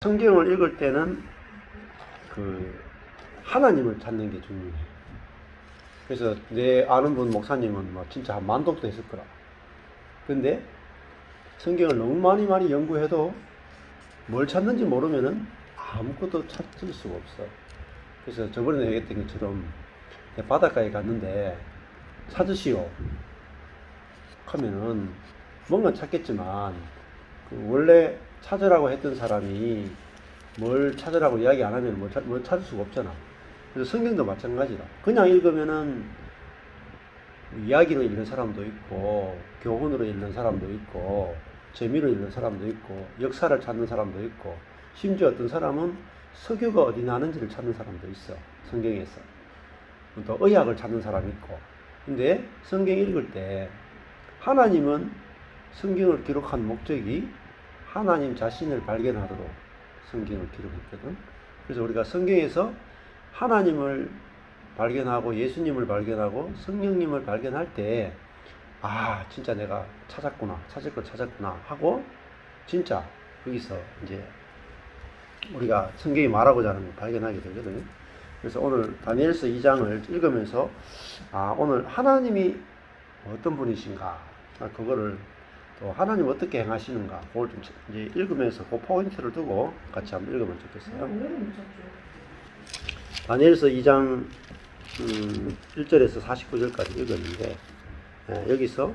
성경을 읽을 때는 하나님을 찾는 게 중요해요. 그래서 내 아는 분 목사님은 진짜 한 10,000독도 했을 거라. 근데 성경을 너무 많이 연구해도 뭘 찾는지 모르면은 아무것도 찾을 수가 없어. 그래서 저번에 얘기했던 것처럼 바닷가에 갔는데 찾으시오 하면은 뭔가 찾겠지만 원래 찾으라고 했던 사람이 뭘 찾으라고 이야기 안 하면 뭘 찾을 수가 없잖아. 그래서 성경도 마찬가지다. 그냥 읽으면은 이야기로 읽는 사람도 있고, 교훈으로 읽는 사람도 있고, 재미로 읽는 사람도 있고, 역사를 찾는 사람도 있고, 심지어 어떤 사람은 석유가 어디 나는지를 찾는 사람도 있어. 성경에서. 또 의학을 찾는 사람이 있고. 근데 성경 읽을 때 하나님은 성경을 기록한 목적이 하나님 자신을 발견하도록 성경을 기록했거든. 그래서 우리가 성경에서 하나님을 발견하고 예수님을 발견하고 성령님을 발견할 때 진짜 내가 찾았구나, 찾을 걸 찾았구나 하고 진짜 여기서 이제 우리가 성경이 말하고자 하는 걸 발견하게 되거든요. 그래서 오늘 다니엘서 2장을 읽으면서 오늘 하나님이 어떤 분이신가, 그거를 또 하나님 어떻게 행하시는가, 그걸 좀 이제 읽으면서 그 포인트를 두고 같이 한번 읽으면 좋겠어요. 다니엘서 2장 1절에서 49절까지 읽었는데, 여기서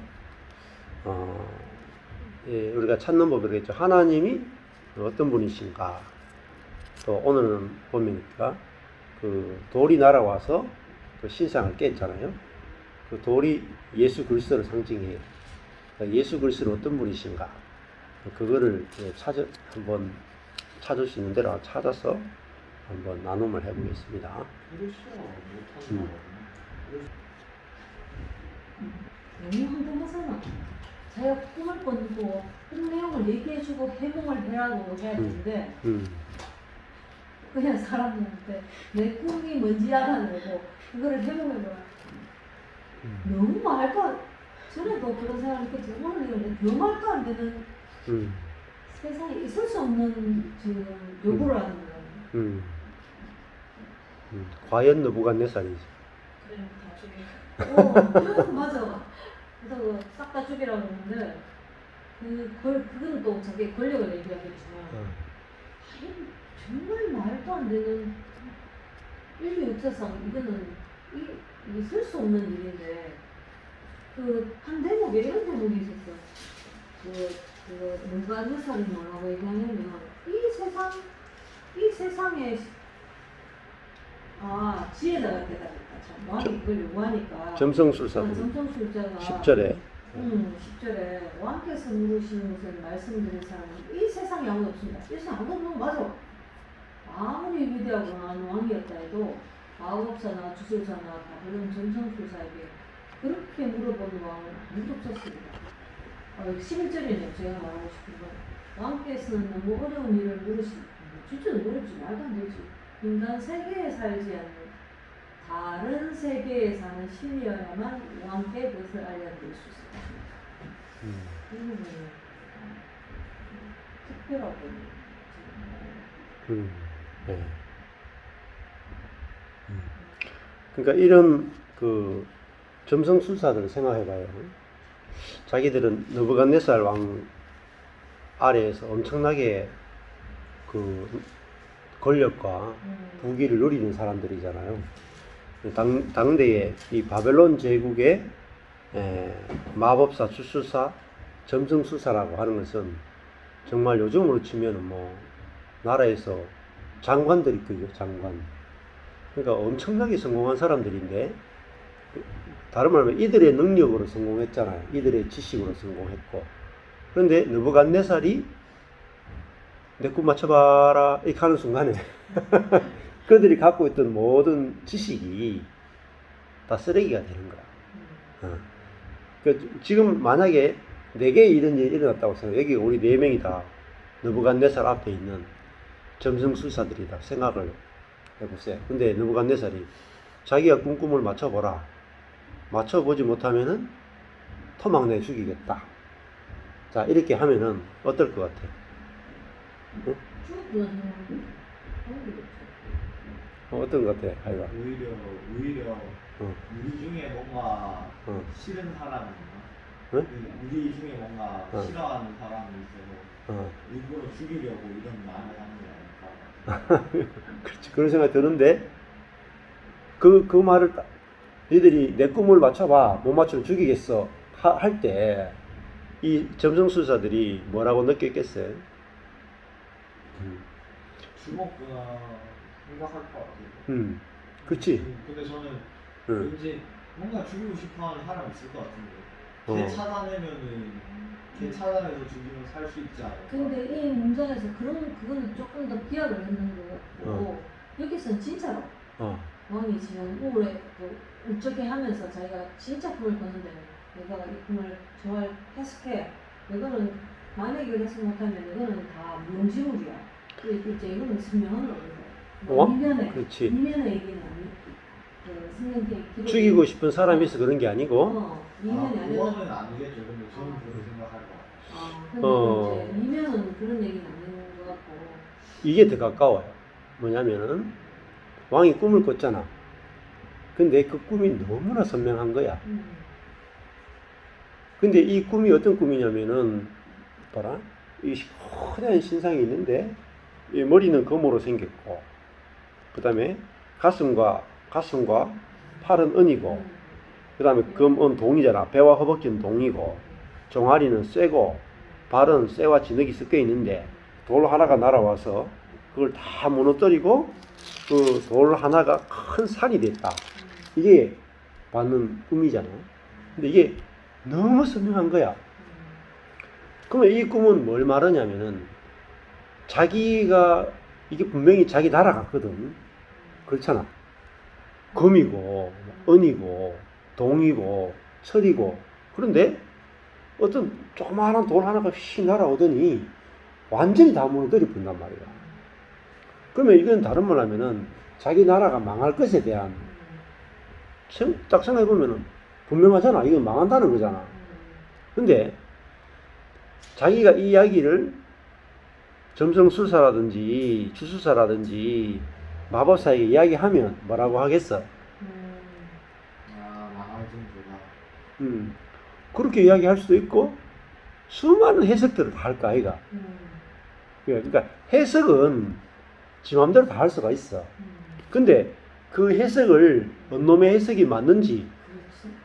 우리가 찾는 법이겠죠. 하나님이 어떤 분이신가. 또 오늘은 보니까 그 돌이 날아와서 그 신상을 깼잖아요. 그 돌이 예수 그리스도를 상징해요. 예수 그리스도는 어떤 분이신가. 그거를 한번 찾을 수 있는 대로 찾아서 한번 나눔을 해보겠습니다. 너무 황당하잖아. 자기가 꿈을 꿔고 꿈 내용을 얘기해주고 해몽을 해라고 해야 되는데 그냥 사람들한테 내 꿈이 뭔지 알아내고 그거를 해몽해보라. 너무 말도 전에도 그런 사람이 있겠지. 오늘 이거는 더 말도 안 되는 세상에 있을 수 없는 지금 요구를 하는 거야. 과연 느부갓네살이지. 그래 다 죽여. 맞아. 그래서 싹 다 죽이라고 하는데 그거는 또 자기 권력을 얘기하겠지만 정말 말도 안 되는 인류 역사상 이거는 있을 수 없는 일인데 한 대목에 이런 대목이 있었어. 느부갓네살이 뭐라고 얘기하냐면 이 세상에 지혜자가 되다 참 왕이 그걸 요구하니까 점성술사가 10절에 10절에 왕께서 물으시는 것을 말씀드린 사람은 이 세상에 아무도 없습니다. 이 세상에 아무도 없는 거 맞아. 아무리 위대하고 한 왕이었다 해도 마법사나 주술사나 바벨론 점성술사에게 그렇게 물어보는 왕은 아무도 없었습니다. 11절이네요. 제가 말하고 싶은 건 왕께서는 너무 어려운 일을 물으십니다. 진짜 어렵지 말도 안 되지. 인간 세계에 살지 않는 다른 세계에 사는 신이어야만 왕께 그것을 알려드릴 수 있을 것입니다. 이 부분이 특별하고 그러니까 이런 점성술사들을 생각해봐요. 자기들은 느부갓네살 왕 아래에서 엄청나게 권력과 부귀를 누리는 사람들이잖아요. 당대에 이 바벨론 제국의 마법사, 주술사, 점성술사라고 하는 것은 정말 요즘으로 치면 나라에서 장관들이 있거든요. 장관. 그러니까 엄청나게 성공한 사람들인데, 다른 말하면 이들의 능력으로 성공했잖아요. 이들의 지식으로 성공했고. 그런데 느부갓네살이 내 꿈 맞춰봐라 이렇게 하는 순간에 그들이 갖고 있던 모든 지식이 다 쓰레기가 되는 거야. 지금 만약에 4개의 이런 일이 일어났다고 생각해. 여기 우리 4명이 다 느부갓네살 앞에 있는 점성술사들이다 생각을 해보세요. 근데 느부갓네살이 자기가 꾼 꿈을 맞춰보라. 맞춰보지 못하면은 토막내 죽이겠다. 자, 이렇게 하면은 어떨 것 같아? 죽었구나 생각하는 어떤 것 같아, 하이가? 오히려 우리 중에 뭔가 싫은 사람이 있나? 응? 우리 중에 뭔가 싫어하는 사람이 있어서 일부러 죽이려고 이런 말을 하는 게 아닐까. 그렇지, 그런 생각이 드는데 그 말을 너희들이 내 꿈을 맞춰봐, 못 맞추면 죽이겠어 할 때 이 점성술사들이 뭐라고 느꼈겠어요? 죽었구나 생각할 것 같아요. 그렇지. 근데 저는 응. 왠지 뭔가 죽이고 싶어하는 사람이 있을 것 같은데 걔 찾아내면은 걔 찾아내서 죽이면 살 수 있지 않을까. 근데 이 문장에서 그거는 조금 더 비약을 했는 것 같고 여기서는 진짜로 왕이 지금 우울해 울적해 하면서 자기가 진짜 꿈을 꿨는데 내가 이 꿈을 잘 해석해. 이거는 만약에 해석 못하면 이거는 다 무용지물이야. 이제 이거는 선명한 거거든. 그렇지. 이면의 얘기는 아니. 성경의 기록. 죽이고 싶은 사람이 있어 그런 게 아니고. 이면이 아니라. 그거는 아니겠죠. 근데 저는 그렇게 생각할 것 같아요. 근데 이제 이면은 그런 얘기는 아닌 것 같고. 이게 더 가까워요. 뭐냐면은 왕이 꿈을 꿨잖아. 근데 그 꿈이 너무나 선명한 거야. 근데 이 꿈이 어떤 꿈이냐면은 봐라, 이 커다란 신상이 있는데 이 머리는 검으로 생겼고, 그 다음에 가슴과 팔은 은이고, 그 다음에 검은 동이잖아. 배와 허벅지는 동이고, 종아리는 쇠고, 발은 쇠와 진흙이 섞여 있는데 돌 하나가 날아와서 그걸 다 무너뜨리고 그 돌 하나가 큰 산이 됐다. 이게 받는 꿈이잖아. 근데 이게 너무 선명한 거야. 그러면 이 꿈은 뭘 말하냐면은 자기가 이게 분명히 자기 나라 같거든. 그렇잖아. 금이고 은이고 동이고 철이고, 그런데 어떤 조그마한 돌 하나가 휙 날아오더니 완전히 다 무너뜨려 본단 말이야. 그러면 이건 다른 말 하면은 자기 나라가 망할 것에 대한, 딱 생각해보면은 분명하잖아. 이건 망한다는 거잖아. 근데 자기가 이 이야기를 점성술사라든지 주술사라든지 마법사에게 이야기하면 뭐라고 하겠어? 망할 정도다. 그렇게 이야기할 수도 있고 수많은 해석들을 다 할까 아이가. 그러니까 해석은 지 맘대로 다 할 수가 있어. 근데 그 해석을 어느 놈의 해석이 맞는지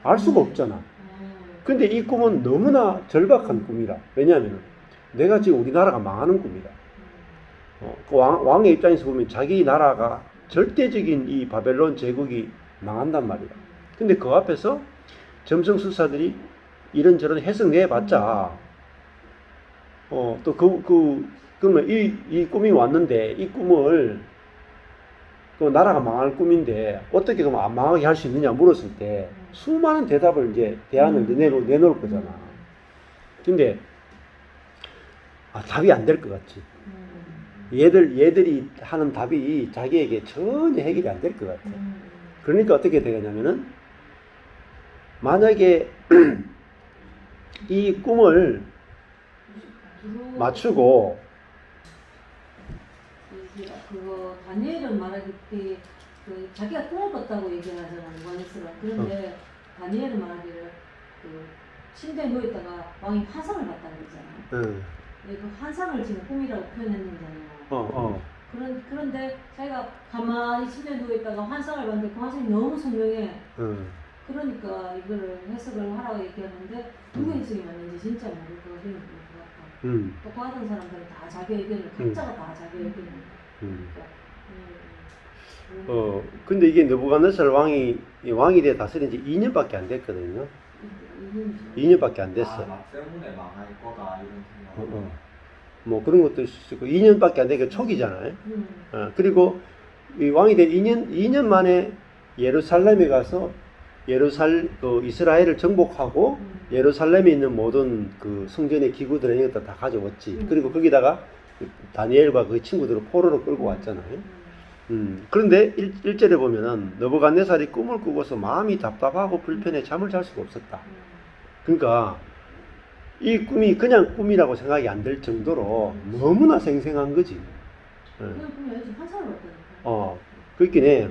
알 수가 없잖아. 근데 이 꿈은 너무나 절박한 꿈이라. 왜냐하면 내가 지금 우리나라가 망하는 꿈이다. 그 왕의 입장에서 보면 자기 나라가 절대적인 이 바벨론 제국이 망한단 말이야. 근데 그 앞에서 점성술사들이 이런저런 해석 내봤자 그러면 이 꿈이 왔는데 이 꿈을 그 나라가 망할 꿈인데 어떻게 그러면 안 망하게 할 수 있느냐 물었을 때 수많은 대답을 이제 대안을 내놓을 거잖아. 근데 답이 안 될 것 같지. 얘들이 하는 답이 자기에게 전혀 해결이 안 될 것 같아. 그러니까 어떻게 되겠냐면은 만약에 이 꿈을 맞추고 그거 다니엘은 말하기 그 자기가 꿈을 꿨다고 얘기를 하잖아 요한에스가. 그런데 다니엘은 말하기를 그 침대에 누워있다가 왕이 환상을 봤다는 거잖아. 그 환상을 지금 꿈이라고 표현했는잖아요. 그런데 자기가 가만히 침대에 누워있다가 환상을 봤는데 그 환상이 너무 선명해. 그러니까 이거를 해석을 하라고 얘기하는데 누구 해석이 맞는지 진짜 모를 것 같아. 똑똑하던 사람들은 다 자기 의견을 각자가 다 자기 의견을. 근데 이게 느부갓네살 왕이 돼 다스린 지 2년밖에 안 됐거든요. 2년밖에 안 됐어. 나 때문에 망할 거다 이런 생각. 뭐 그런 것도 있고 2년밖에 안 되니까 초기잖아요. 그리고 이 왕이 된 2년 만에 예루살렘에 가서 이스라엘을 정복하고 예루살렘에 있는 모든 그 성전의 기구들 이런 것들 다 가져왔지. 그리고 거기다가 다니엘과 그 친구들을 포로로 끌고 왔잖아요. 그런데 1절에 보면은 느부갓네살이 꿈을 꾸고서 마음이 답답하고 불편해 잠을 잘 수가 없었다. 그러니까 이 꿈이 그냥 꿈이라고 생각이 안 될 정도로 너무나 생생한 거지. 그냥 보면 요즘 환상을 봤다니까. 그렇긴 해.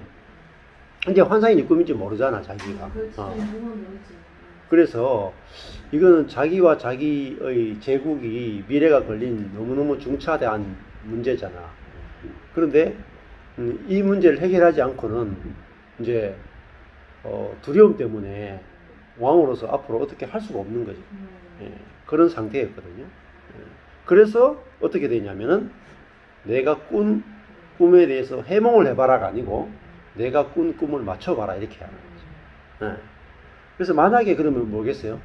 이제 환상이 꿈인지 모르잖아, 자기가. 그렇지. 어. 그건 그렇지. 그래서 이거는 자기와 자기의 제국이 미래가 걸린 너무너무 중차대한 문제잖아. 그런데 이 문제를 해결하지 않고는 이제 두려움 때문에 왕으로서 앞으로 어떻게 할 수가 없는 거지. 예, 그런 상태였거든요. 예. 그래서 어떻게 되냐면은 내가 꾼 꿈에 대해서 해몽을 해봐라가 아니고 내가 꾼 꿈을 맞춰봐라 이렇게 하는 거죠. 예. 그래서 만약에 그러면 뭐겠어요?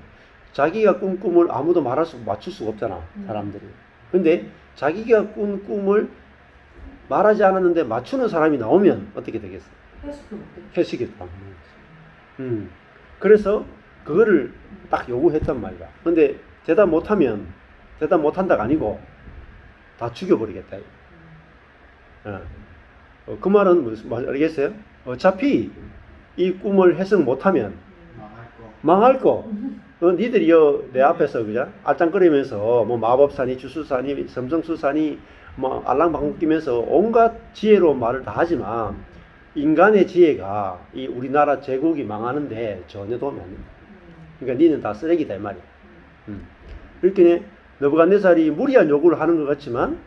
자기가 꾼 꿈을 아무도 맞출 수가 없잖아, 사람들이. 근데 자기가 꾼 꿈을 말하지 않았는데 맞추는 사람이 나오면 어떻게 되겠어? 해석이 안 되는 거지. 그래서 그거를 딱 요구했단 말이야. 근데 대답 못한다가 아니고 다 죽여버리겠다. 그 말은 무슨 말 알겠어요? 어차피 이 꿈을 해석 못하면 망할 거. 니들이 내 앞에서 그죠? 알짱거리면서 뭐 마법사니 주술사니 점성술사니 뭐 알랑방귀 끼면서 온갖 지혜로운 말을 다 하지만 인간의 지혜가 이 우리나라 제국이 망하는데 전혀 도움이 안 된다. 그러니까 니는 다 쓰레기다 이 말이야. 그렇게 느부갓네살이 무리한 요구를 하는 것 같지만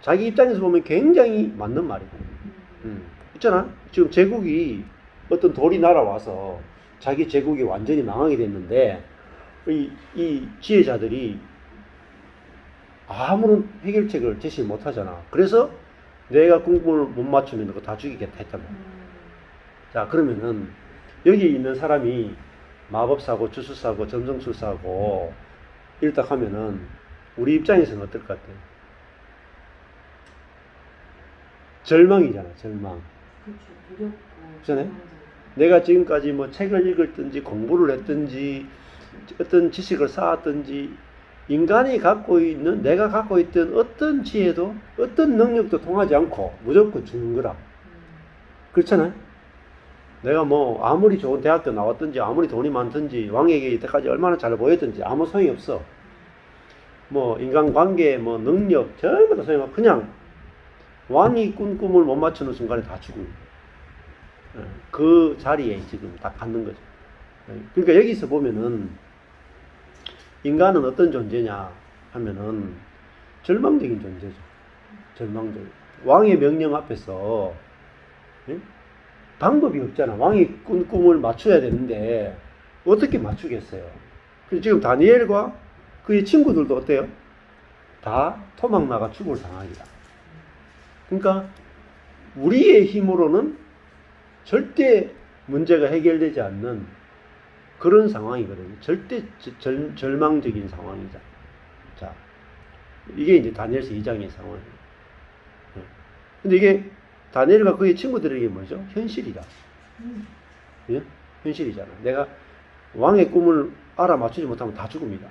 자기 입장에서 보면 굉장히 맞는 말이야. 있잖아. 지금 제국이 어떤 돌이 날아와서 자기 제국이 완전히 망하게 됐는데 이 지혜자들이 아무런 해결책을 제시 못 하잖아. 그래서 내가 꿈을 못 맞추면 그거 다 죽이겠다 했단 말이야. 자, 그러면은 여기 있는 사람이 마법사고 주술사고 점성술사고 이렇다 하면은 우리 입장에서는 어떨 것 같아? 절망이잖아, 절망. 그렇죠. 두렵고. 그렇잖아요? 내가 지금까지 뭐 책을 읽었든지 공부를 했든지 어떤 지식을 쌓았든지 인간이 내가 갖고 있던 어떤 지혜도 어떤 능력도 통하지 않고 무조건 죽는 거라. 그렇잖아요? 내가 뭐 아무리 좋은 대학교 나왔든지 아무리 돈이 많든지 왕에게 이때까지 얼마나 잘 보였든지 아무 소용이 없어. 뭐 인간관계 뭐 능력 전부 다 소용없고 그냥 왕이 꾼 꿈을 못 맞추는 순간에 다 죽는 거야. 그 자리에 지금 딱 갖는 거죠. 그러니까 여기서 보면은 인간은 어떤 존재냐 하면은 절망적인 존재죠. 절망적. 왕의 명령 앞에서 방법이 없잖아. 왕이 꾼 꿈을 맞춰야 되는데 어떻게 맞추겠어요? 그래서 지금 다니엘과 그의 친구들도 어때요? 다 토막나가 죽을 당하기다. 그러니까 우리의 힘으로는 절대 문제가 해결되지 않는 그런 상황이거든요. 절대 절망적인 상황이죠. 자, 이게 이제 다니엘서 2장의 상황이에요. 근데 이게 다니엘과 그의 친구들에게 뭐죠? 현실이다. 예? 현실이잖아. 내가 왕의 꿈을 알아맞추지 못하면 다 죽습니다.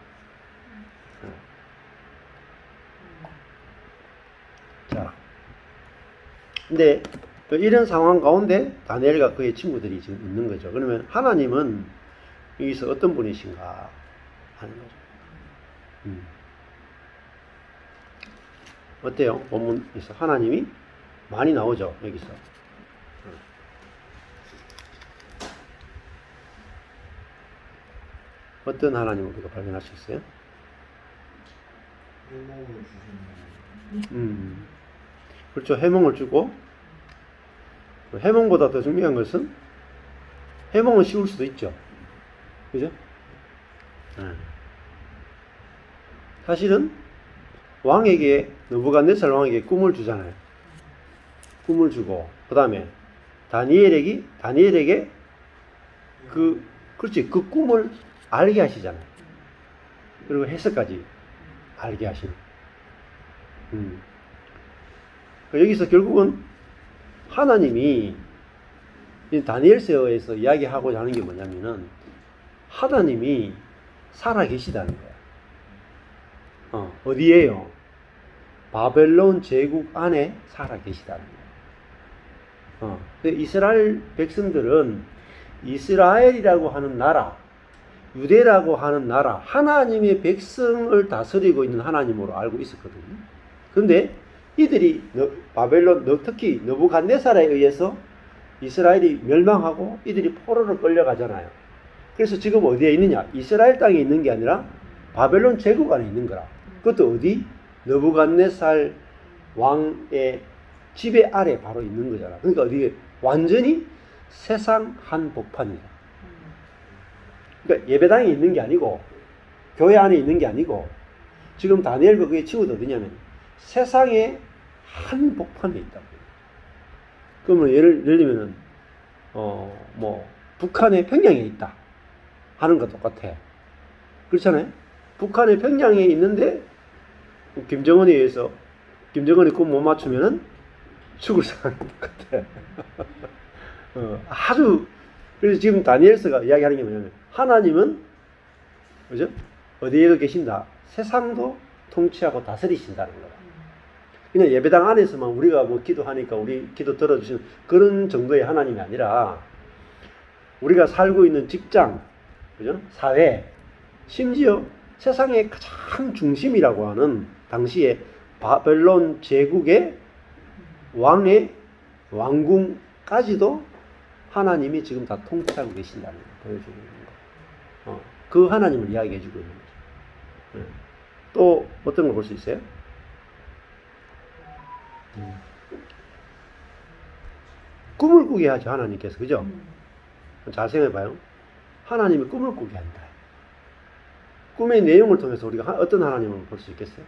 자, 근데 이런 상황 가운데 다니엘과 그의 친구들이 지금 있는 거죠. 그러면 하나님은 여기서 어떤 분이신가 하는 거죠. 어때요? 본문에서 하나님이 많이 나오죠. 여기서. 어떤 하나님을 우리가 발견할 수 있어요? 해몽을 주시는 그렇죠. 해몽을 주고 해몽보다 더 중요한 것은 해몽은 쉬울 수도 있죠. 그죠? 사실은 왕에게 느부갓네살 왕에게 꿈을 주잖아요. 꿈을 주고 그 다음에 다니엘에게 그렇지 그 꿈을 알게 하시잖아요. 그리고 해석까지 알게 하시는. 여기서 결국은 하나님이 다니엘서에서 이야기하고자 하는 게 뭐냐면은 하나님이 살아 계시다는 거야. 어디에요? 바벨론 제국 안에 살아 계시다는 거야. 이스라엘 백성들은 이스라엘이라고 하는 나라, 유대라고 하는 나라, 하나님의 백성을 다스리고 있는 하나님으로 알고 있었거든요. 그런데 이들이 바벨론, 특히 느부갓네살에 의해서 이스라엘이 멸망하고 이들이 포로로 끌려가잖아요. 그래서 지금 어디에 있느냐? 이스라엘 땅에 있는 게 아니라 바벨론 제국 안에 있는 거라. 그것도 어디? 느부갓네살 왕의 지배 아래 바로 있는 거잖아. 그러니까 어디 완전히 세상 한복판이야. 그러니까 예배당에 있는 게 아니고 교회 안에 있는 게 아니고 지금 다니엘과 그의 친구도 어디냐면 세상의 한복판에 있다고. 그러면 예를 들면은 북한의 평양에 있다 하는 거 똑같아. 그렇잖아요. 북한의 평양에 있는데 김정은에 의해서 김정은이 꿈 못 맞추면은 죽을 상황이 똑같아. 아주 그래서 지금 다니엘서가 이야기하는 게 뭐냐면 하나님은 그죠? 어디에 계신다? 세상도 통치하고 다스리신다는 거다. 그냥 예배당 안에서만 우리가 뭐 기도하니까 우리 기도 들어주시는 그런 정도의 하나님이 아니라 우리가 살고 있는 직장, 그죠? 사회, 심지어 세상의 가장 중심이라고 하는 당시에 바벨론 제국의 왕의 왕궁까지도 하나님이 지금 다 통치하고 계신다는 걸 보여주고 있는 거. 그 하나님을 이야기해 주고 있는 거죠. 또 어떤 걸 볼 수 있어요? 꿈을 꾸게 하죠, 하나님께서. 그죠? 잘 생각해봐요. 하나님이 꿈을 꾸게 한다. 꿈의 내용을 통해서 우리가 어떤 하나님을 볼 수 있겠어요?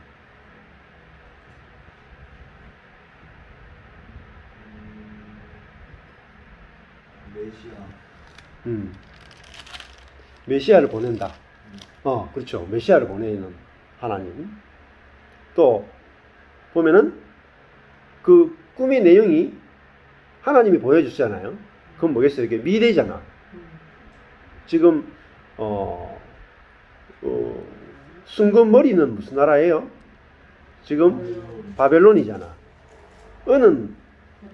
메시아. 메시아를 보낸다. 그렇죠. 메시아를 보내는 하나님. 또 보면은 그 꿈의 내용이 하나님이 보여주잖아요. 그건 뭐겠어요? 이게 미래잖아. 지금 순금머리는 무슨 나라예요? 지금 바벨론이잖아. 은은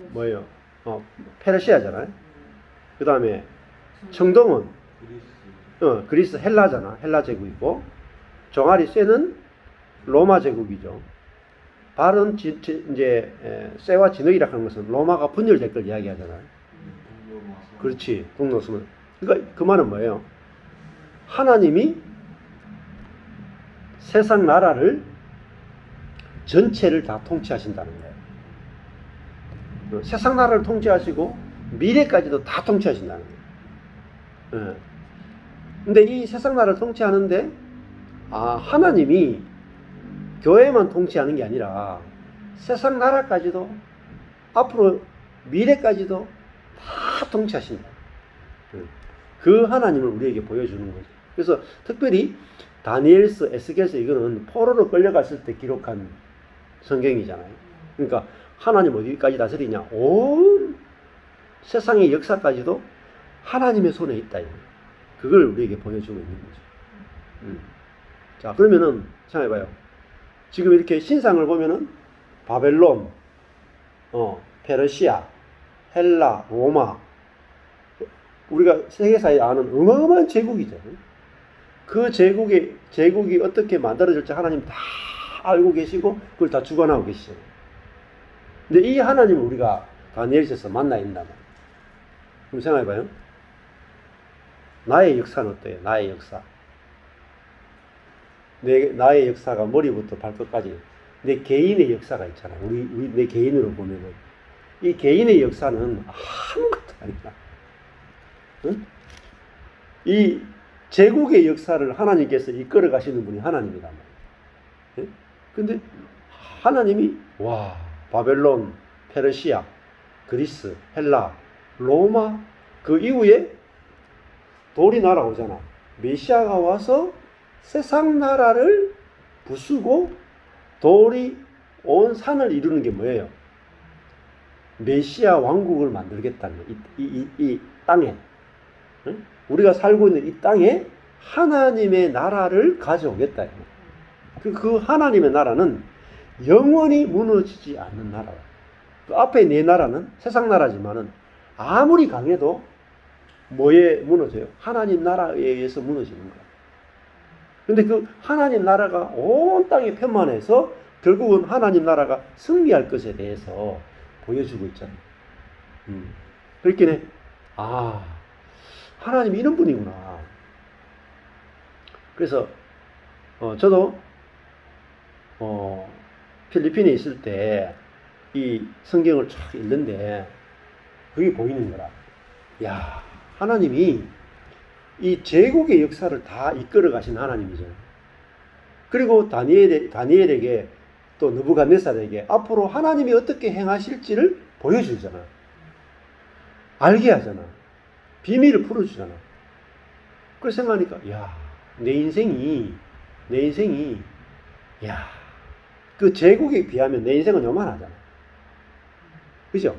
뭐예요? 페르시아잖아요. 그 다음에 청동은 그리스 헬라잖아. 헬라 제국이고 종아리 쇠는 로마 제국이죠. 발은 이제 쇠와 진흙이라 하는 것은 로마가 분열될 걸 이야기하잖아요. 그렇지. 북노스는. 그러니까 그 말은 뭐예요? 하나님이 세상 나라를 전체를 다 통치하신다는 거예요. 세상 나라를 통치하시고 미래까지도 다 통치하신다는 거예요. 근데 이 세상 나라를 통치하는데 하나님이 교회만 통치하는 게 아니라 세상 나라까지도 앞으로 미래까지도 다 통치하신다. 그 하나님을 우리에게 보여주는 거죠. 그래서 특별히 다니엘서, 에스겔서 이거는 포로로 끌려갔을 때 기록한 성경이잖아요. 그러니까 하나님 어디까지 다스리냐? 온 세상의 역사까지도 하나님의 손에 있다. 그걸 우리에게 보여주고 있는 거죠. 자, 그러면은 생각해봐요. 지금 이렇게 신상을 보면은 바벨론, 페르시아, 헬라, 로마, 우리가 세계사에 아는 어마어마한 제국이죠. 그 제국이 어떻게 만들어질지 하나님 다 알고 계시고 그걸 다 주관하고 계시죠. 근데 이 하나님을 우리가 다니엘서에서 만나 있단 말이에요. 그럼 생각해봐요. 나의 역사는 어때요? 나의 역사. 나의 역사가 머리부터 발끝까지 내 개인의 역사가 있잖아요. 내 개인으로 보면은 이 개인의 역사는 아무것도 아니다. 응? 이 제국의 역사를 하나님께서 이끌어 가시는 분이 하나님이란 말이에요. 근데 하나님이 바벨론, 페르시아, 그리스, 헬라, 로마 그 이후에 돌이 날아오잖아. 메시아가 와서 세상 나라를 부수고 돌이 온 산을 이루는 게 뭐예요? 메시아 왕국을 만들겠다는 이 땅에, 우리가 살고 있는 이 땅에 하나님의 나라를 가져오겠다. 그 하나님의 나라는 영원히 무너지지 않는 나라야. 그 앞에 네 나라는 세상 나라지만은 아무리 강해도 뭐에 무너져요? 하나님 나라에 의해서 무너지는 거야. 근데 그 하나님 나라가 온 땅에 편만해서 결국은 하나님 나라가 승리할 것에 대해서 보여주고 있잖아요. 그렇긴 해. 아, 하나님이 이런 분이구나. 그래서 저도 필리핀에 있을 때 이 성경을 쫙 읽는데 그게 보이는 거라. 야, 하나님이 이 제국의 역사를 다 이끌어 가신 하나님이잖아요. 그리고 다니엘에게 또 느부갓네살에게 앞으로 하나님이 어떻게 행하실지를 보여주잖아. 알게 하잖아. 비밀을 풀어주잖아. 그래서 생각하니까 야, 내 인생이 야, 그 제국에 비하면 내 인생은 요만하잖아. 그죠?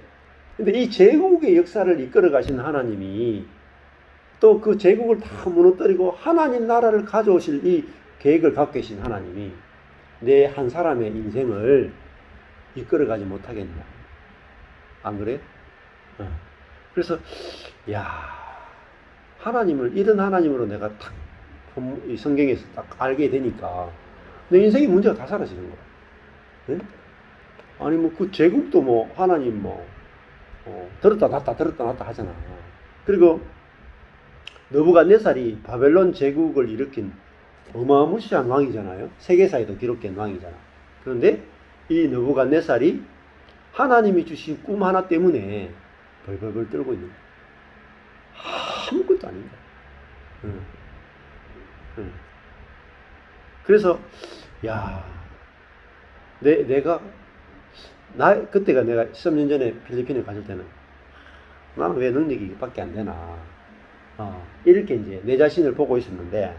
근데 이 제국의 역사를 이끌어 가신 하나님이 또 그 제국을 다 무너뜨리고 하나님 나라를 가져오실 이 계획을 갖고 계신 하나님이 내 한 사람의 인생을 이끌어 가지 못하겠냐. 안 그래? 그래서 야, 하나님을 이런 하나님으로 내가 딱 이 성경에서 딱 알게 되니까 내 인생의 문제가 다 사라지는 거야. 네? 아니 뭐 그 제국도 뭐 하나님 뭐 들었다 놨다 하잖아. 그리고 느부갓네살이 바벨론 제국을 일으킨 어마무시한 왕이잖아요. 세계사에도 기록된 왕이잖아. 그런데 이 느부갓네살이 하나님이 주신 꿈 하나 때문에 벌벌벌 떨고 있는 거야. 아무것도 아닌 거야. 그래서 야, 그때가 내가 13년 전에 필리핀에 갔을 때는 나는 왜 능력이 밖에 안 되나 이렇게 이제 내 자신을 보고 있었는데,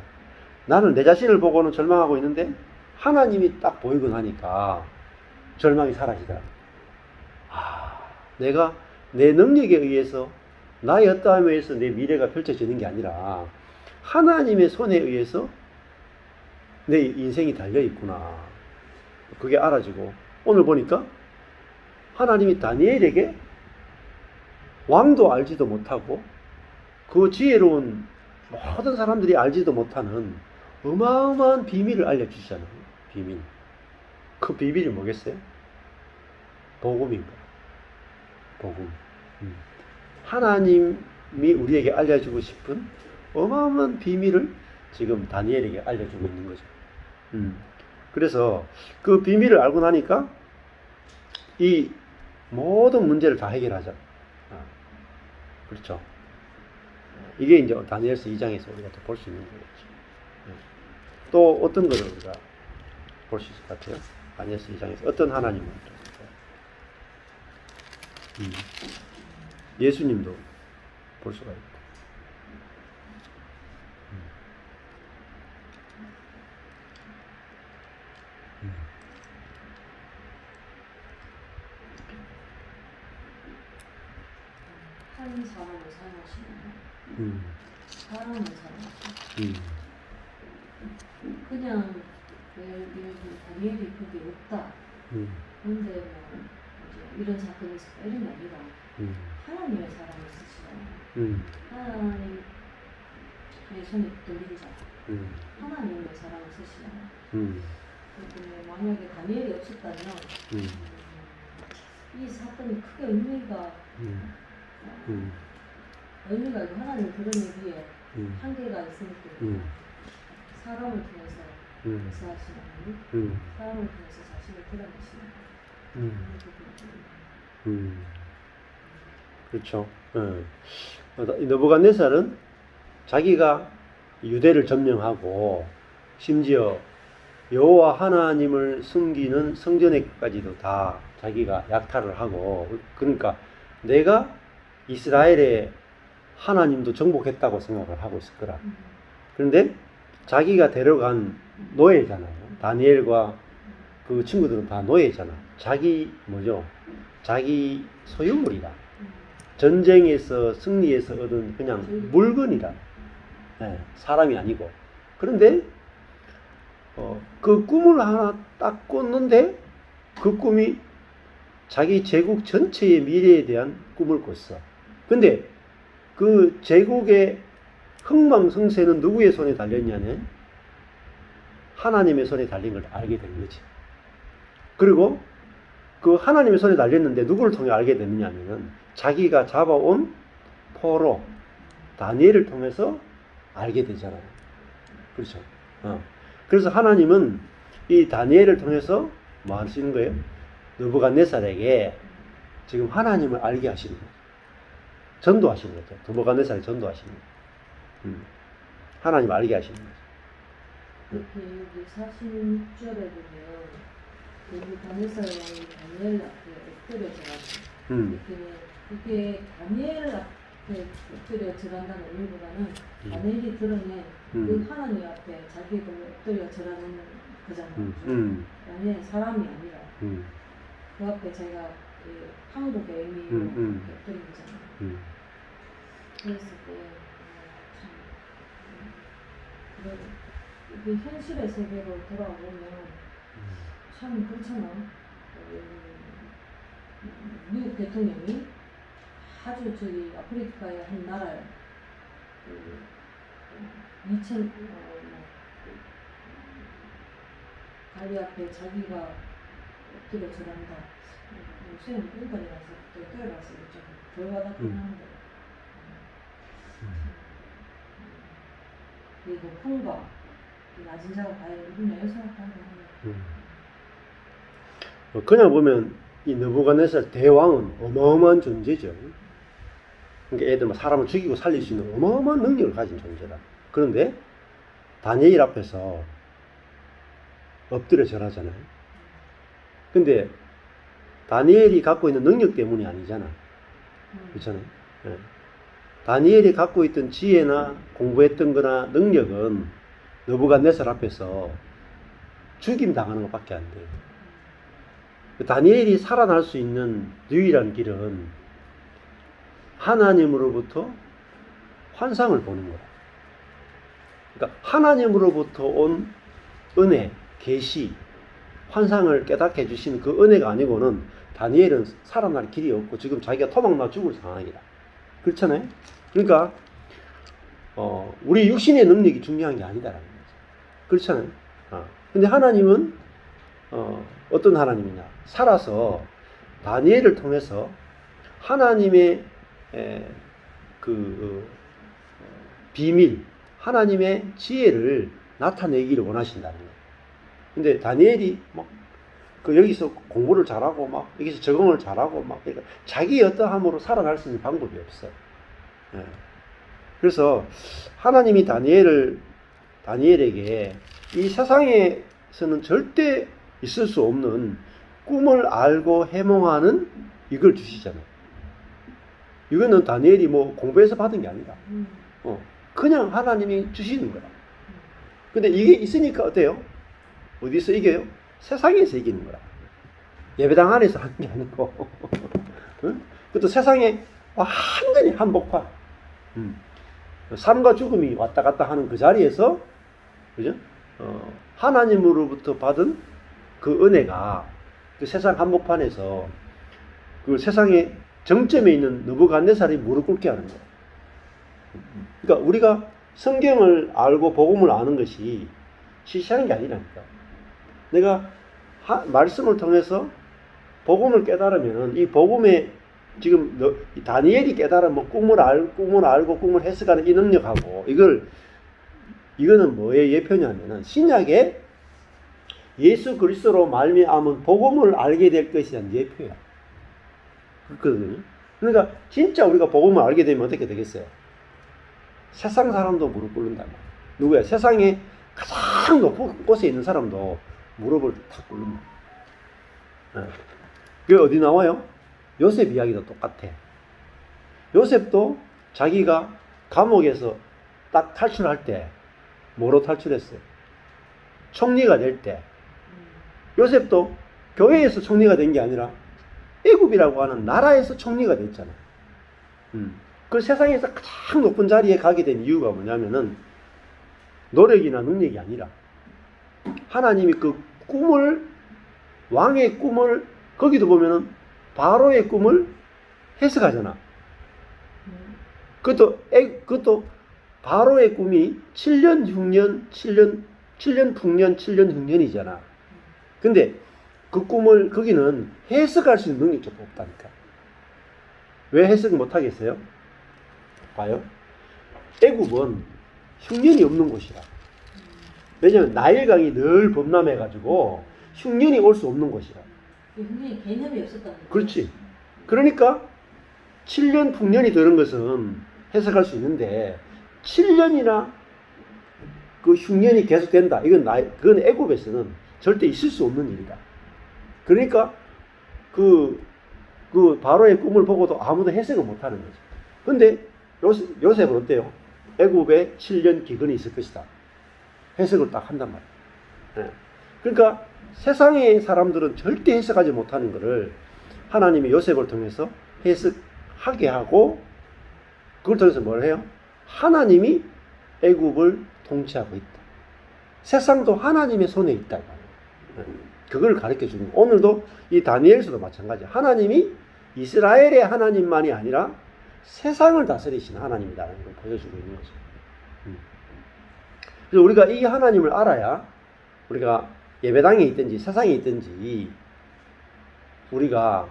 나는 내 자신을 보고는 절망하고 있는데 하나님이 딱 보이고 나니까 절망이 사라지더라. 내가 내 능력에 의해서 나의 어떠함에 의해서 내 미래가 펼쳐지는 게 아니라 하나님의 손에 의해서 내 인생이 달려있구나. 그게 알아지고 오늘 보니까 하나님이 다니엘에게 왕도 알지도 못하고 그 지혜로운 모든 사람들이 알지도 못하는 어마어마한 비밀을 알려주시잖아요. 비밀. 그 비밀이 뭐겠어요? 복음인가? 복음. 하나님이 우리에게 알려주고 싶은 어마어마한 비밀을 지금 다니엘에게 알려주고 있는 거죠. 그래서 그 비밀을 알고 나니까 이 모든 문제를 다 해결하자. 그렇죠. 이게 이제 다니엘서 2장에서 우리가 또 볼 수 있는 거겠죠. 또 어떤 것을 우리가 볼 수 있을 것 같아요? 다니엘서 2장에서 어떤 하나님을 예수님도 볼 수가 있고. 한 사람을 사랑하시면 사람을 사랑하시면 그냥 예를 들어 다니엘이 그게 없다. 근데 뭐 이제 이런 사건이 있었다 이런 게 아니라 하나님의 사랑을 쓰시잖아요. 하나님의 손에 들린 자, 하나님의 사랑을 쓰시잖아요. 근데 만약에 다니엘이 없었다면 이 사건이 크게 의미가 있고 하나님을 드러내기에 한계가 있으니까 사람을 통해서 역사하시는 사람을 통해서 자신을 드러내시는 그렇죠. 느부갓네살은 자기가 유대를 점령하고 심지어 여호와 하나님을 숨기는 성전에까지도 다 자기가 약탈을 하고, 그러니까 내가 이스라엘의 하나님도 정복했다고 생각을 하고 있을 거라. 그런데 자기가 데려간 노예잖아요. 다니엘과 그 친구들은 다 노예잖아. 자기 소유물이다. 전쟁에서 승리해서 얻은 그냥 물건이다. 사람이 아니고. 그런데 그 꿈을 하나 딱 꿨는데 그 꿈이 자기 제국 전체의 미래에 대한 꿈을 꿨어. 근데 그 제국의 흥망성쇠는 누구의 손에 달렸냐면 하나님의 손에 달린 걸 알게 된 거지. 그리고 그 하나님의 손에 달렸는데 누구를 통해 알게 됐느냐 하면은 자기가 잡아온 포로 다니엘을 통해서 알게 되잖아요. 그렇죠. 그래서 하나님은 이 다니엘을 통해서 뭐 하시는 거예요? 느부갓네살에게 지금 하나님을 알게 하시는 거예요. 전도하시는 거죠. 느부갓네살에 전도하시는 거예요. 하나님 알게 하시는 거죠. 이렇게 여기 46절에 보면 여기 다니엘 왕이 다니엘 앞에 엎드려 절하는 이게 다니엘 앞에 엎드려 절한다는 의미보다는 다니엘이 드러낸 그 하나님 앞에 자기를 엎드려 절하는 거잖아요. 다니엘 사람이 아니라 그 앞에 제가 한국의 의미로 엎드린 거잖아요. 그랬을 때 참 이게 현실의 세계로 돌아오면 참 그렇잖아. 미국 대통령이 아주 저기 아프리카의 한 나라에 2천 관리 앞에 자기가 엎드려 절한다. 요새는 인터넷이라서 또 떠올라서 좀 덜 와닿긴 하는데 이 높음과 이 낮은 자가 과연 누구냐 생각하는 거예요. 그냥 보면 이 느부갓네살 대왕은 어마어마한 존재죠. 그러니까 애들 사람을 죽이고 살릴 수 있는 어마어마한 능력을 가진 존재다. 그런데 다니엘 앞에서 엎드려 절하잖아요. 근데 다니엘이 갖고 있는 능력 때문이 아니잖아. 그렇잖아요. 네. 다니엘이 갖고 있던 지혜나 공부했던 거나 능력은 느부갓네살 앞에서 죽임 당하는 것밖에 안 돼요. 다니엘이 살아날 수 있는 유일한 길은 하나님으로부터 환상을 보는 거야. 그러니까 하나님으로부터 온 은혜, 계시, 환상을 깨닫게 해주시는 그 은혜가 아니고는 다니엘은 살아날 길이 없고 지금 자기가 토막나 죽을 상황이다. 그렇잖아요? 그러니까 우리 육신의 능력이 중요한 게 아니다라는 거죠. 그렇잖아요? 근데 하나님은 어떤 하나님이냐? 살아서 다니엘을 통해서 하나님의 비밀, 하나님의 지혜를 나타내기를 원하신다는 거예요. 근데 다니엘이 여기서 공부를 잘하고 여기서 적응을 잘하고 그러니까 자기 어떠함으로 살아갈 수 있는 방법이 없어요. 예. 그래서 하나님이 다니엘에게 이 세상에서는 절대 있을 수 없는 꿈을 알고 해몽하는 이걸 주시잖아요. 이거는 다니엘이 공부해서 받은 게 아니다. 그냥 하나님이 주시는 거야. 근데 이게 있으니까 어때요? 어디서 이겨요? 세상에서 이기는 거라. 예배당 안에서 하는 게 아니고. 그것도 세상에 완전히 한복판. 삶과 죽음이 왔다 갔다 하는 그 자리에서, 그죠? 하나님으로부터 받은 그 은혜가 그 세상 한복판에서 그 세상의 정점에 있는 느부갓네살이 무릎 꿇게 하는 거예요. 그러니까 우리가 성경을 알고 복음을 아는 것이 시시한 게 아니라니까. 내가 말씀을 통해서 복음을 깨달으면 이 복음에 지금 다니엘이 깨달은 꿈을 알고 꿈을 해석하는 이 능력하고 이거는 뭐의 예표냐면은 신약에 예수 그리스도로 말미암은 복음을 알게 될 것에 대한 예표야. 그렇거든요. 그러니까 진짜 우리가 복음을 알게 되면 어떻게 되겠어요? 세상 사람도 무릎 꿇는다. 누구야? 세상에 가장 높은 곳에 있는 사람도 무릎을 탁 꿇는다. 그게 어디 나와요? 요셉 이야기도 똑같아. 요셉도 자기가 감옥에서 딱 탈출할 때 뭐로 탈출했어요? 총리가 될 때. 요셉도 교회에서 총리가 된 게 아니라 애굽이라고 하는 나라에서 총리가 됐잖아요. 그 세상에서 가장 높은 자리에 가게 된 이유가 뭐냐면은 노력이나 능력이 아니라 하나님이 그 왕의 꿈을 거기도 보면은 바로의 꿈을 해석하잖아. 그것도 바로의 꿈이 7년 흉년 7년 풍년 7년 흉년이잖아. 근데 그 꿈을 거기는 해석할 수 있는 능력조차 없다니까. 왜 해석 못하겠어요? 봐요. 애굽은 흉년이 없는 곳이라. 왜냐면 나일강이 늘 범람해가지고 흉년이 올 수 없는 곳이라. 분명히 개념이 없었다는 거죠. 그렇지. 그러니까 7년 풍년이 드는 것은 해석할 수 있는데 7년이나 그 흉년이 계속된다. 그건 애굽에서는 절대 있을 수 없는 일이다. 그러니까 그 바로의 꿈을 보고도 아무도 해석을 못하는 거죠. 근데 요셉은 어때요? 애굽에 7년 기근이 있을 것이다. 해석을 딱 한단 말이에요. 네. 그러니까 세상의 사람들은 절대 해석하지 못하는 것을 하나님이 요셉을 통해서 해석하게 하고 그걸 통해서 뭘 해요? 하나님이 애굽을 통치하고 있다. 세상도 하나님의 손에 있다. 네. 그걸 가르쳐 주는 거예요. 오늘도 이 다니엘서도 마찬가지야. 하나님이 이스라엘의 하나님만이 아니라 세상을 다스리시는 하나님이라는 걸 보여주고 있는 거죠. 그래서 우리가 이 하나님을 알아야 우리가 예배당에 있든지 세상에 있든지 우리가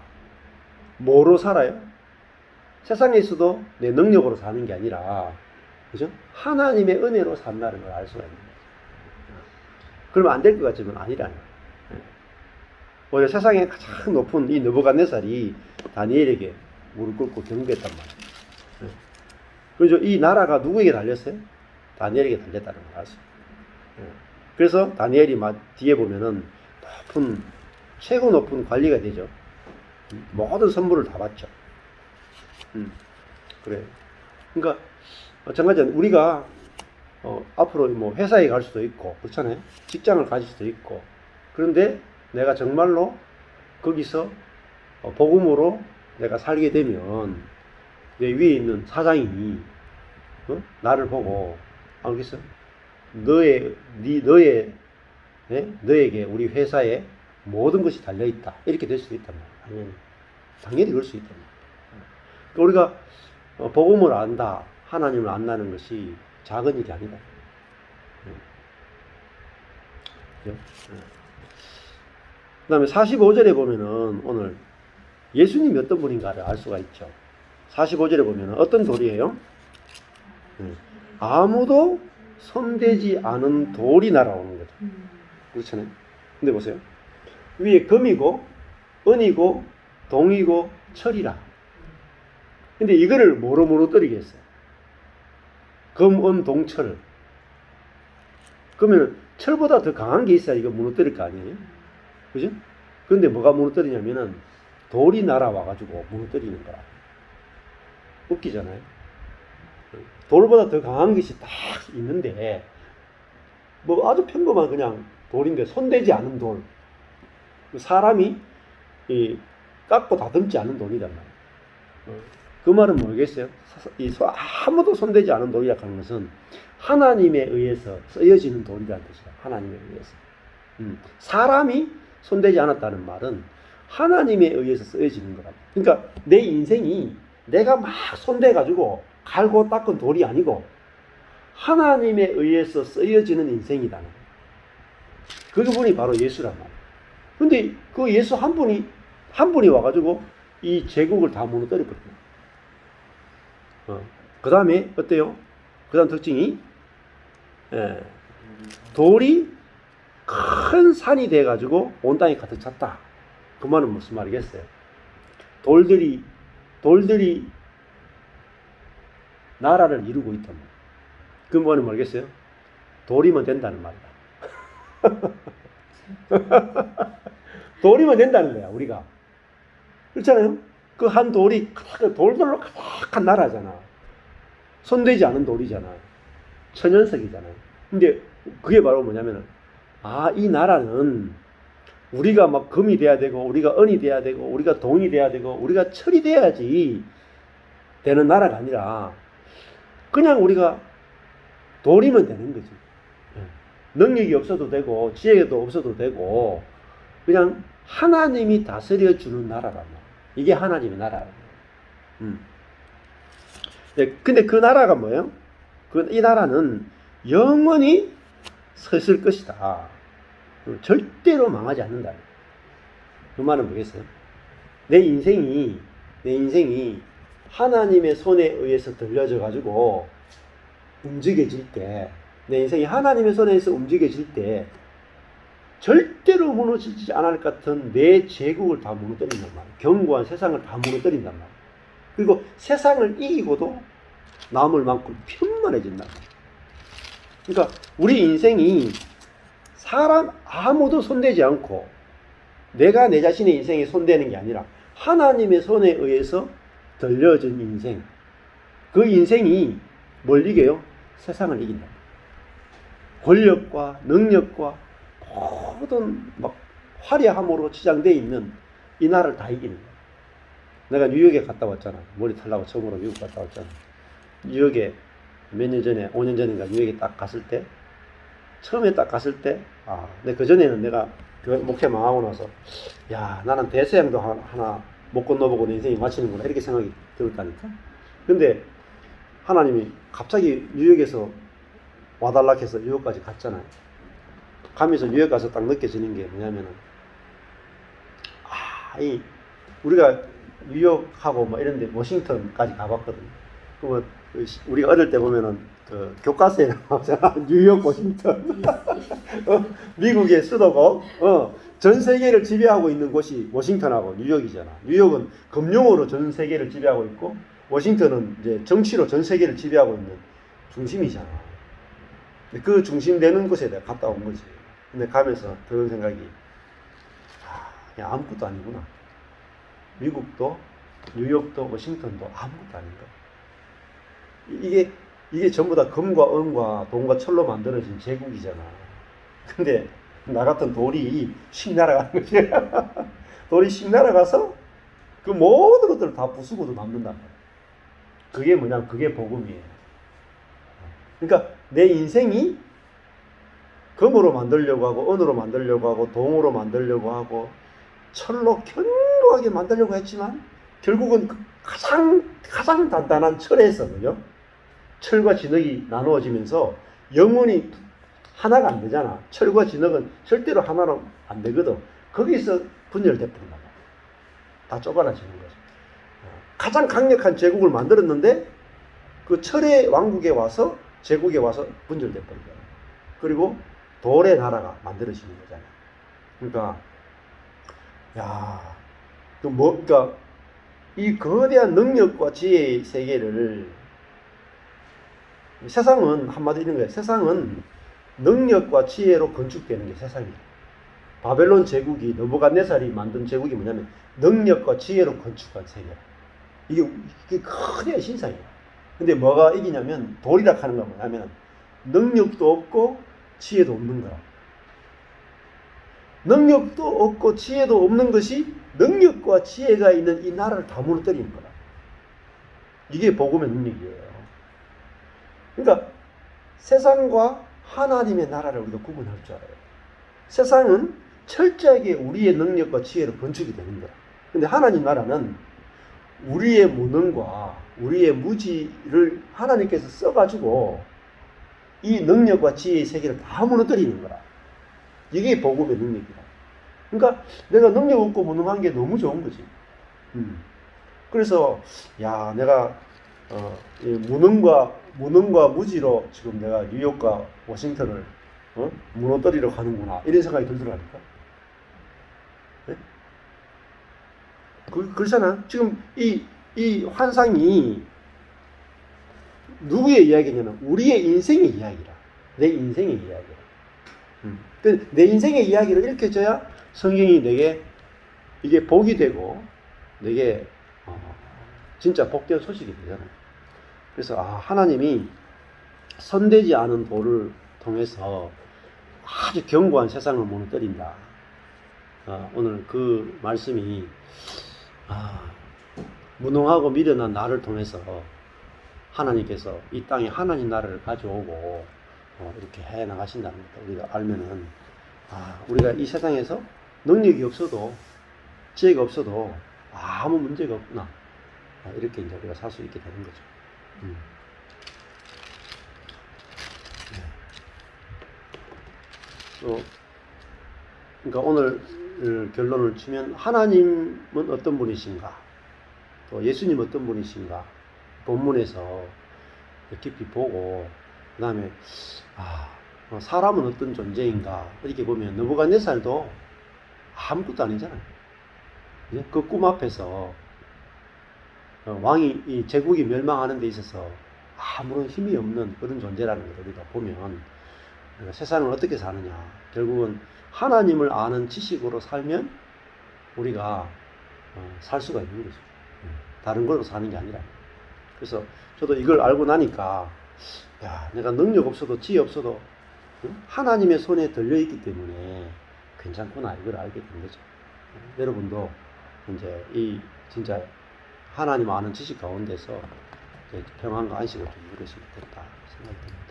뭐로 살아요? 세상에 있어도 내 능력으로 사는 게 아니라 그죠? 하나님의 은혜로 산다는 걸 알 수가 있는 거죠. 그러면 안 될 것 같지만 아니라는 거예요. 오히려 세상에 가장 높은 이 느부갓네살이 다니엘에게 무릎 꿇고 경배했단 말이에요. 그래서 이 나라가 누구에게 달렸어요? 다니엘에게 달렸다는 걸 알았어요. 그래서 다니엘이 뒤에 보면은 최고 높은 관리가 되죠. 모든 선물을 다 받죠. 그래요. 그러니까 마찬가지로 우리가 앞으로 뭐 회사에 갈 수도 있고 그렇잖아요. 직장을 가질 수도 있고 그런데 내가 정말로 거기서 복음으로 내가 살게 되면 내 위에 있는 사장이 나를 보고 알겠어? 너에게 우리 회사에 모든 것이 달려 있다 이렇게 될 수도 있단 말이야. 당연히 그럴 수 있단 말이야. 그러니까 우리가 복음을 안다, 하나님을 안다는 것이 작은 일이 아니다. 그 다음에 45절에 보면은 오늘 예수님이 어떤 분인가를 알 수가 있죠. 45절에 보면은 어떤 돌이에요? 아무도 손대지 않은 돌이 날아오는 거죠. 그렇잖아요. 근데 보세요. 위에 금이고 은이고 동이고 철이라. 근데 이거를 뭐로 무너뜨리겠어요? 금, 은, 동, 철. 그러면 철보다 더 강한 게 있어야 이거 무너뜨릴 거 아니에요? 그죠? 근데 뭐가 무너뜨리냐면은 돌이 날아와가지고 무너뜨리는 거라. 웃기잖아요. 돌보다 더 강한 것이 딱 있는데 뭐 아주 평범한 그냥 돌인데 손대지 않은 돌. 사람이 깎고 다듬지 않은 돌이란 말이에요. 그 말은 뭐겠어요? 아무도 손대지 않은 돌이라고 하는 것은 하나님에 의해서 쓰여지는 돌이라는 뜻이다. 하나님에 의해서. 사람이 손대지 않았다는 말은 하나님에 의해서 쓰여지는 거라. 그러니까 내 인생이 내가 막 손대가지고 갈고 닦은 돌이 아니고 하나님에 의해서 쓰여지는 인생이다. 그분이 바로 예수란 말이에요. 근데 그 예수 한 분이 와가지고 이 제국을 다 무너뜨려버립니다. 그 다음에 어때요? 그 다음 특징이 돌이 큰 산이 돼가지고 온 땅에 가득 찼다. 그 말은 무슨 말이겠어요? 돌들이 나라를 이루고 있단 말이에요. 그 말은 뭐겠어요? 돌이면 된다는 말이다. 돌이면 된다는 거야, 우리가. 그렇잖아요? 그 한 돌이 돌들로 가득한 나라잖아. 손대지 않은 돌이잖아. 천연석이잖아요. 근데 그게 바로 뭐냐면은, 이 나라는 우리가 막 금이 돼야 되고, 우리가 은이 돼야 되고, 우리가 동이 돼야 되고, 우리가 철이 돼야지 되는 나라가 아니라, 그냥 우리가 돌이면 되는 거지. 능력이 없어도 되고, 지혜도 없어도 되고, 그냥 하나님이 다스려주는 나라란 말이야. 이게 하나님의 나라란 말이야. 근데 그 나라가 뭐예요? 이 나라는 영원히 서 있을 것이다. 절대로 망하지 않는다. 그 말은 뭐겠어요? 내 인생이 하나님의 손에 의해서 들려져 가지고 움직여질 때, 내 인생이 하나님의 손에 의해서 움직여질 때 절대로 무너지지 않을 것 같은 내 제국을 다 무너뜨린단 말이에요. 견고한 세상을 다 무너뜨린단 말이에요. 그리고 세상을 이기고도 남을 만큼 편만해진단 말이에요. 그러니까 우리 인생이 사람 아무도 손대지 않고 내가 내 자신의 인생에 손대는 게 아니라 하나님의 손에 의해서 들려진 인생, 그 인생이 뭘 이겨요? 세상을 이긴다. 권력과 능력과 모든 막 화려함으로 치장되어 있는 이 나라를 다 이기는 거야. 내가 뉴욕에 갔다 왔잖아. 머리 털라고 처음으로 미국 갔다 왔잖아. 뉴욕에 몇 년 전에, 5년 전인가 뉴욕에 딱 갔을 때, 처음에 딱 갔을 때, 근데 그전에는 내가 목회 망하고 나서, 야, 나는 대서양도 하나 못 건너보고 내 인생이 마치는구나, 이렇게 생각이 들었다니까. 근데 하나님이 갑자기 뉴욕에서 와달라 해서 뉴욕까지 갔잖아요. 가면서 뉴욕 가서 딱 느껴지는 게 뭐냐면은, 우리가 뉴욕하고 뭐 이런데 워싱턴까지 가봤거든요. 그러면 우리가 어릴 때 보면은 그 교과서에 나오잖아. 뉴욕, 워싱턴. 미국의 수도고, 전 세계를 지배하고 있는 곳이 워싱턴하고 뉴욕이잖아. 뉴욕은 금융으로 전 세계를 지배하고 있고, 워싱턴은 이제 정치로 전 세계를 지배하고 있는 중심이잖아. 그 중심 되는 곳에 내가 갔다 온 거지. 근데 가면서 드는 생각이, 그냥 아무것도 아니구나. 미국도, 뉴욕도, 워싱턴도 아무것도 아닌가. 이게 전부 다 금과 은과 돈과 철로 만들어진 제국이잖아. 근데 나 같은 돌이 씩 날아가는 거지. 돌이 씩 날아가서 그 모든 것들을 다 부수고도 남는다. 그게 뭐냐면 그게 복음이에요. 그러니까 내 인생이 금으로 만들려고 하고 은으로 만들려고 하고 동으로 만들려고 하고 철로 견고하게 만들려고 했지만 결국은 가장 단단한 철에서, 그죠? 철과 진흙이 나누어지면서 영혼이 하나가 안 되잖아. 철과 진흙은 절대로 하나로 안 되거든. 거기서 분열돼 버린다. 다 쪼가라지는 거죠. 가장 강력한 제국을 만들었는데 그 철의 왕국에 와서 제국에 와서 분열돼 버린 거야. 그리고 돌의 나라가 만들어지는 거잖아. 그러니까 그러니까 이 거대한 능력과 지혜의 세계를, 세상은 한마디 있는 거예요. 세상은 능력과 지혜로 건축되는 게 세상이에요. 바벨론 제국이, 느부갓네살이 만든 제국이 뭐냐면 능력과 지혜로 건축한 세계. 이게 거대한 신상이에요. 근데 뭐가 이기냐면, 돌이라 하는 건 뭐냐면 능력도 없고 지혜도 없는 거야. 능력도 없고 지혜도 없는 것이 능력과 지혜가 있는 이 나라를 다 무너뜨리는 거야. 이게 복음의 능력이에요. 그러니까 세상과 하나님의 나라를 우리가 구분할 줄 알아요. 세상은 철저하게 우리의 능력과 지혜로 건축이 되는 거야. 근데 하나님 나라는 우리의 무능과 우리의 무지를 하나님께서 써가지고 이 능력과 지혜의 세계를 다 무너뜨리는 거야. 이게 복음의 능력이다. 그러니까 내가 능력 없고 무능한 게 너무 좋은 거지. 그래서 내가 무능과 무지로 지금 내가 뉴욕과 워싱턴을 무너뜨리러 가는구나, 이런 생각이 들더라니까. 네? 그렇잖아. 지금 이 환상이 누구의 이야기냐면 우리의 인생의 이야기라. 내 인생의 이야기라. 내 인생의 이야기를 읽혀줘야 성경이 내게 이게 복이 되고 내게 진짜 복된 소식이 되잖아요. 그래서 하나님이 선되지 않은 돌을 통해서 아주 견고한 세상을 무너뜨린다. 오늘 그 말씀이 무능하고 미련한 나를 통해서 하나님께서 이 땅에 하나님 나라를 가져오고 이렇게 해 나가신다는 것을 우리가 알면은 우리가 이 세상에서 능력이 없어도 지혜가 없어도 아무 문제가 없구나, 이렇게 이제 우리가 살 수 있게 되는 거죠. 그러니까 오늘 결론을 치면 하나님은 어떤 분이신가, 또 예수님 어떤 분이신가 본문에서 깊이 보고, 그 다음에 사람은 어떤 존재인가 이렇게 보면 느부갓네살도 아무것도 아니잖아요. 그 꿈 앞에서 왕이 이 제국이 멸망하는 데 있어서 아무런 힘이 없는 그런 존재라는 걸 우리가 보면, 세상을 어떻게 사느냐, 결국은 하나님을 아는 지식으로 살면 우리가 살 수가 있는 거죠. 다른 걸로 사는 게 아니라. 그래서 저도 이걸 알고 나니까, 야, 내가 능력 없어도 지혜 없어도 하나님의 손에 들려있기 때문에 괜찮구나, 이걸 알게 된 거죠. 여러분도 이제 이 진짜 하나님 아는 지식 가운데서 평안과 안식을 좀 누리시면 좋겠다 생각이 듭니다.